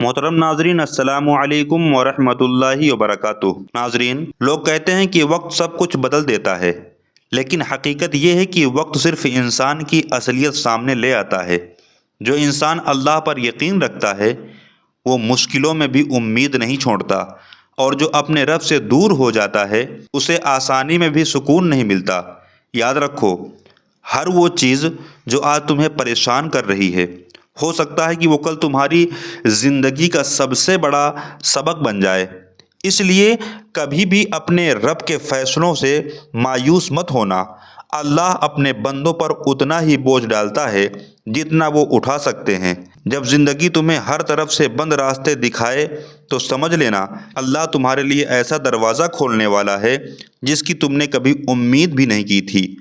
محترم ناظرین، السلام علیکم ورحمۃ اللہ وبرکاتہ۔ ناظرین، لوگ کہتے ہیں کہ وقت سب کچھ بدل دیتا ہے، لیکن حقیقت یہ ہے کہ وقت صرف انسان کی اصلیت سامنے لے آتا ہے۔ جو انسان اللہ پر یقین رکھتا ہے وہ مشکلوں میں بھی امید نہیں چھوڑتا، اور جو اپنے رب سے دور ہو جاتا ہے اسے آسانی میں بھی سکون نہیں ملتا۔ یاد رکھو، ہر وہ چیز جو آج تمہیں پریشان کر رہی ہے، ہو سکتا ہے کہ وہ کل تمہاری زندگی کا سب سے بڑا سبق بن جائے۔ اس لیے کبھی بھی اپنے رب کے فیصلوں سے مایوس مت ہونا۔ اللہ اپنے بندوں پر اتنا ہی بوجھ ڈالتا ہے جتنا وہ اٹھا سکتے ہیں۔ جب زندگی تمہیں ہر طرف سے بند راستے دکھائے تو سمجھ لینا اللہ تمہارے لیے ایسا دروازہ کھولنے والا ہے جس کی تم نے کبھی امید بھی نہیں کی تھی۔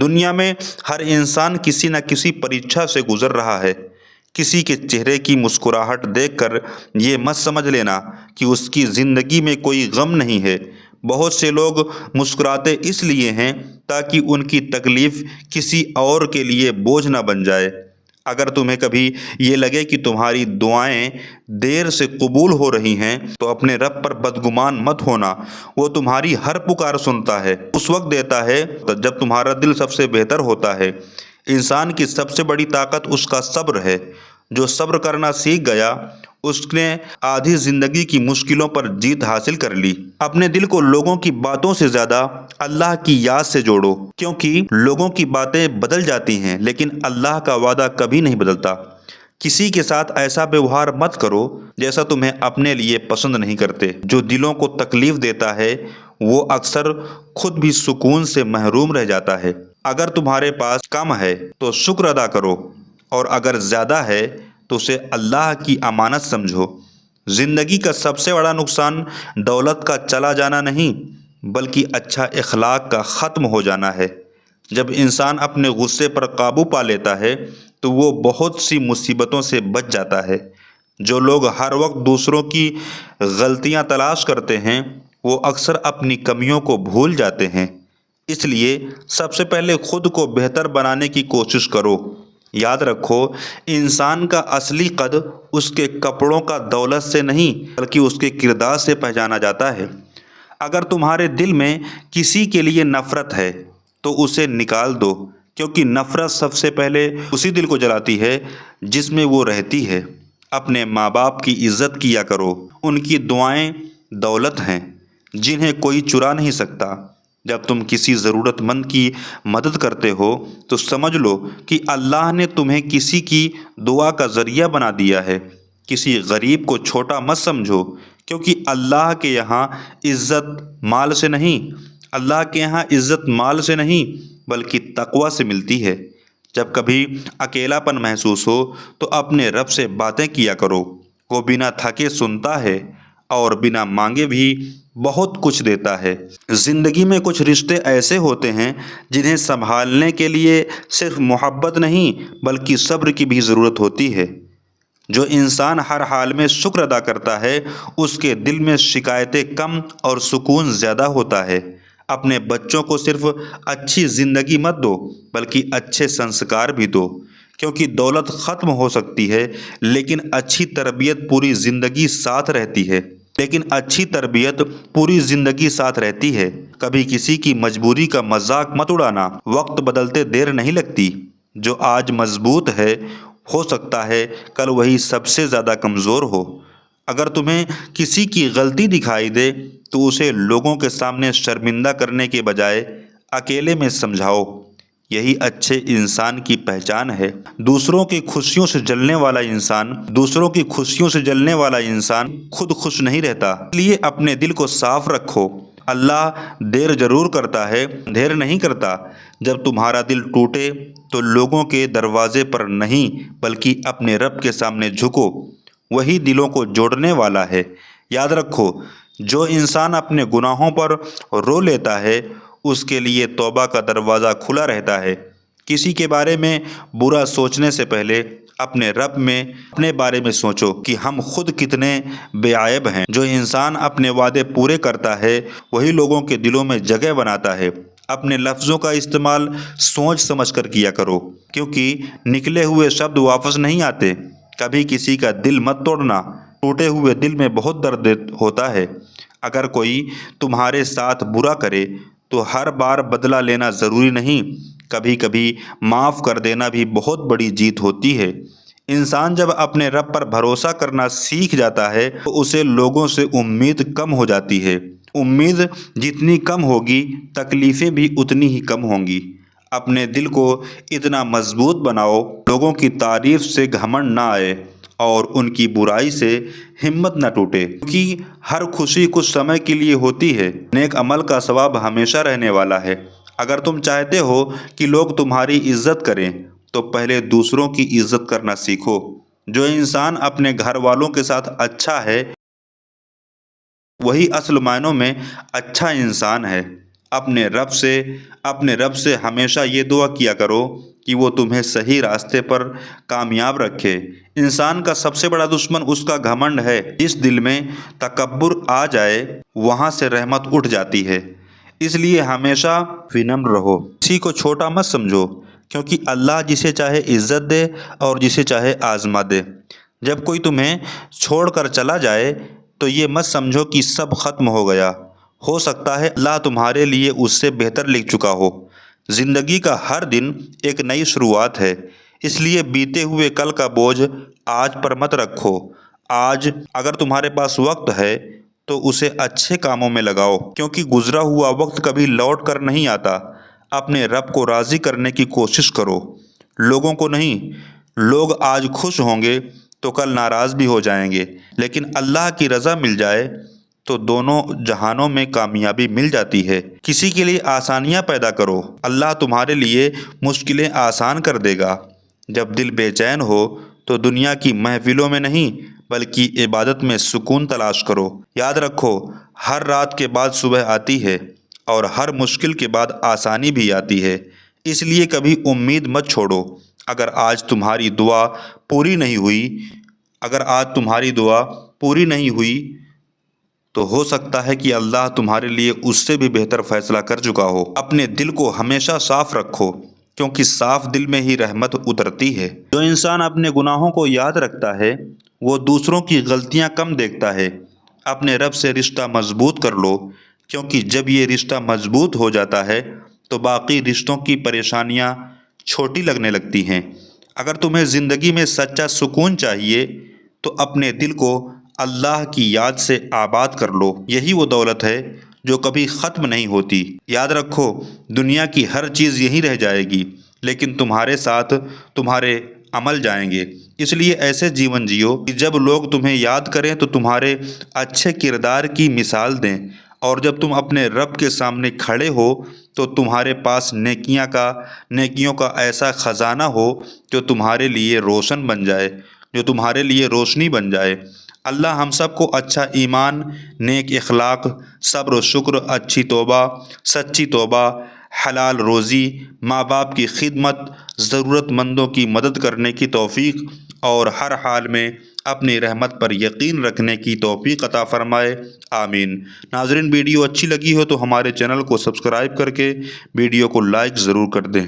دنیا میں ہر انسان کسی نہ کسی پریکشا سے گزر رہا ہے۔ کسی کے چہرے کی مسکراہٹ دیکھ کر یہ مت سمجھ لینا کہ اس کی زندگی میں کوئی غم نہیں ہے۔ بہت سے لوگ مسکراتے اس لیے ہیں تاکہ ان کی تکلیف کسی اور کے لیے بوجھ نہ بن جائے۔ اگر تمہیں کبھی یہ لگے کہ تمہاری دعائیں دیر سے قبول ہو رہی ہیں تو اپنے رب پر بدگمان مت ہونا۔ وہ تمہاری ہر پکار سنتا ہے، اس وقت دیتا ہے جب تمہارا دل سب سے بہتر ہوتا ہے۔ انسان کی سب سے بڑی طاقت اس کا صبر ہے۔ جو صبر کرنا سیکھ گیا اس نے آدھی زندگی کی مشکلوں پر جیت حاصل کر لی۔ اپنے دل کو لوگوں کی باتوں سے زیادہ اللہ کی یاد سے جوڑو، کیونکہ لوگوں کی باتیں بدل جاتی ہیں لیکن اللہ کا وعدہ کبھی نہیں بدلتا۔ کسی کے ساتھ ایسا ویوہار مت کرو جیسا تمہیں اپنے لیے پسند نہیں کرتے۔ جو دلوں کو تکلیف دیتا ہے وہ اکثر خود بھی سکون سے محروم رہ جاتا ہے۔ اگر تمہارے پاس کم ہے تو شکر ادا کرو، اور اگر زیادہ ہے تو اسے اللہ کی امانت سمجھو۔ زندگی کا سب سے بڑا نقصان دولت کا چلا جانا نہیں بلکہ اچھا اخلاق کا ختم ہو جانا ہے۔ جب انسان اپنے غصے پر قابو پا لیتا ہے تو وہ بہت سی مصیبتوں سے بچ جاتا ہے۔ جو لوگ ہر وقت دوسروں کی غلطیاں تلاش کرتے ہیں وہ اکثر اپنی کمیوں کو بھول جاتے ہیں۔ اس لیے سب سے پہلے خود کو بہتر بنانے کی کوشش کرو۔ یاد رکھو، انسان کا اصلی قدر اس کے کپڑوں کا دولت سے نہیں بلکہ اس کے کردار سے پہچانا جاتا ہے۔ اگر تمہارے دل میں کسی کے لیے نفرت ہے تو اسے نکال دو، کیونکہ نفرت سب سے پہلے اسی دل کو جلاتی ہے جس میں وہ رہتی ہے۔ اپنے ماں باپ کی عزت کیا کرو، ان کی دعائیں دولت ہیں جنہیں کوئی چرا نہیں سکتا۔ جب تم کسی ضرورت مند کی مدد کرتے ہو تو سمجھ لو کہ اللہ نے تمہیں کسی کی دعا کا ذریعہ بنا دیا ہے۔ کسی غریب کو چھوٹا مت سمجھو، کیونکہ اللہ کے یہاں عزت مال سے نہیں بلکہ تقوی سے ملتی ہے۔ جب کبھی اکیلا پن محسوس ہو تو اپنے رب سے باتیں کیا کرو۔ وہ بنا تھکے سنتا ہے اور بنا مانگے بھی بہت کچھ دیتا ہے۔ زندگی میں کچھ رشتے ایسے ہوتے ہیں جنہیں سنبھالنے کے لیے صرف محبت نہیں بلکہ صبر کی بھی ضرورت ہوتی ہے۔ جو انسان ہر حال میں شکر ادا کرتا ہے اس کے دل میں شکایتیں کم اور سکون زیادہ ہوتا ہے۔ اپنے بچوں کو صرف اچھی زندگی مت دو بلکہ اچھے سنسکار بھی دو، کیونکہ دولت ختم ہو سکتی ہے لیکن اچھی تربیت پوری زندگی ساتھ رہتی ہے۔ کبھی کسی کی مجبوری کا مذاق مت اڑانا، وقت بدلتے دیر نہیں لگتی۔ جو آج مضبوط ہے ہو سکتا ہے کل وہی سب سے زیادہ کمزور ہو۔ اگر تمہیں کسی کی غلطی دکھائی دے تو اسے لوگوں کے سامنے شرمندہ کرنے کے بجائے اکیلے میں سمجھاؤ۔ یہی اچھے انسان کی پہچان ہے۔ دوسروں کی خوشیوں سے جلنے والا انسان خود خوش نہیں رہتا۔ اس لیے اپنے دل کو صاف رکھو۔ اللہ دیر ضرور کرتا ہے، دیر نہیں کرتا۔ جب تمہارا دل ٹوٹے تو لوگوں کے دروازے پر نہیں بلکہ اپنے رب کے سامنے جھکو، وہی دلوں کو جوڑنے والا ہے۔ یاد رکھو، جو انسان اپنے گناہوں پر رو لیتا ہے اس کے لیے توبہ کا دروازہ کھلا رہتا ہے۔ کسی کے بارے میں برا سوچنے سے پہلے اپنے بارے میں سوچو کہ ہم خود کتنے بے عیب ہیں۔ جو انسان اپنے وعدے پورے کرتا ہے وہی لوگوں کے دلوں میں جگہ بناتا ہے۔ اپنے لفظوں کا استعمال سوچ سمجھ کر کیا کرو، کیونکہ نکلے ہوئے شبد واپس نہیں آتے۔ کبھی کسی کا دل مت توڑنا، ٹوٹے ہوئے دل میں بہت درد ہوتا ہے۔ اگر کوئی تمہارے ساتھ برا کرے تو ہر بار بدلہ لینا ضروری نہیں، کبھی کبھی معاف کر دینا بھی بہت بڑی جیت ہوتی ہے۔ انسان جب اپنے رب پر بھروسہ کرنا سیکھ جاتا ہے تو اسے لوگوں سے امید کم ہو جاتی ہے۔ امید جتنی کم ہوگی تکلیفیں بھی اتنی ہی کم ہوں گی۔ اپنے دل کو اتنا مضبوط بناؤ لوگوں کی تعریف سے گھمنڈ نہ آئے اور ان کی برائی سے ہمت نہ ٹوٹے، کیونکہ ہر خوشی کچھ سمے کے لیے ہوتی ہے۔ نیک عمل کا ثواب ہمیشہ رہنے والا ہے۔ اگر تم چاہتے ہو کہ لوگ تمہاری عزت کریں تو پہلے دوسروں کی عزت کرنا سیکھو۔ جو انسان اپنے گھر والوں کے ساتھ اچھا ہے وہی اصل معنوں میں اچھا انسان ہے۔ اپنے رب سے ہمیشہ یہ دعا کیا کرو کہ وہ تمہیں صحیح راستے پر کامیاب رکھے۔ انسان کا سب سے بڑا دشمن اس کا گھمنڈ ہے۔ جس دل میں تکبر آ جائے وہاں سے رحمت اٹھ جاتی ہے۔ اس لیے ہمیشہ ونمر رہو، کسی کو چھوٹا مت سمجھو، کیونکہ اللہ جسے چاہے عزت دے اور جسے چاہے آزما دے۔ جب کوئی تمہیں چھوڑ کر چلا جائے تو یہ مت سمجھو کہ سب ختم ہو گیا، ہو سکتا ہے اللہ تمہارے لیے اس سے بہتر لکھ چکا ہو۔ زندگی کا ہر دن ایک نئی شروعات ہے، اس لیے بیتے ہوئے کل کا بوجھ آج پر مت رکھو۔ آج اگر تمہارے پاس وقت ہے تو اسے اچھے کاموں میں لگاؤ، کیونکہ گزرا ہوا وقت کبھی لوٹ کر نہیں آتا۔ اپنے رب کو راضی کرنے کی کوشش کرو، لوگوں کو نہیں۔ لوگ آج خوش ہوں گے تو کل ناراض بھی ہو جائیں گے، لیکن اللہ کی رضا مل جائے تو دونوں جہانوں میں کامیابی مل جاتی ہے۔ کسی کے لیے آسانیاں پیدا کرو، اللہ تمہارے لیے مشکلیں آسان کر دے گا۔ جب دل بے چین ہو تو دنیا کی محفلوں میں نہیں بلکہ عبادت میں سکون تلاش کرو۔ یاد رکھو، ہر رات کے بعد صبح آتی ہے اور ہر مشکل کے بعد آسانی بھی آتی ہے، اس لیے کبھی امید مت چھوڑو۔ اگر آج تمہاری دعا پوری نہیں ہوئی تو ہو سکتا ہے کہ اللہ تمہارے لیے اس سے بھی بہتر فیصلہ کر چکا ہو۔ اپنے دل کو ہمیشہ صاف رکھو، کیونکہ صاف دل میں ہی رحمت اترتی ہے۔ جو انسان اپنے گناہوں کو یاد رکھتا ہے وہ دوسروں کی غلطیاں کم دیکھتا ہے۔ اپنے رب سے رشتہ مضبوط کر لو، کیونکہ جب یہ رشتہ مضبوط ہو جاتا ہے تو باقی رشتوں کی پریشانیاں چھوٹی لگنے لگتی ہیں۔ اگر تمہیں زندگی میں سچا سکون چاہیے تو اپنے دل کو اللہ کی یاد سے آباد کر لو، یہی وہ دولت ہے جو کبھی ختم نہیں ہوتی۔ یاد رکھو، دنیا کی ہر چیز یہیں رہ جائے گی، لیکن تمہارے ساتھ تمہارے عمل جائیں گے۔ اس لیے ایسے جیون جیو کہ جب لوگ تمہیں یاد کریں تو تمہارے اچھے کردار کی مثال دیں، اور جب تم اپنے رب کے سامنے کھڑے ہو تو تمہارے پاس نیکیوں کا ایسا خزانہ ہو جو تمہارے لیے روشنی بن جائے۔ اللہ ہم سب کو اچھا ایمان، نیک اخلاق، صبر و شکر، اچھی توبہ، سچی توبہ، حلال روزی، ماں باپ کی خدمت، ضرورت مندوں کی مدد کرنے کی توفیق اور ہر حال میں اپنی رحمت پر یقین رکھنے کی توفیق عطا فرمائے، آمین۔ ناظرین، ویڈیو اچھی لگی ہو تو ہمارے چینل کو سبسکرائب کر کے ویڈیو کو لائک ضرور کر دیں۔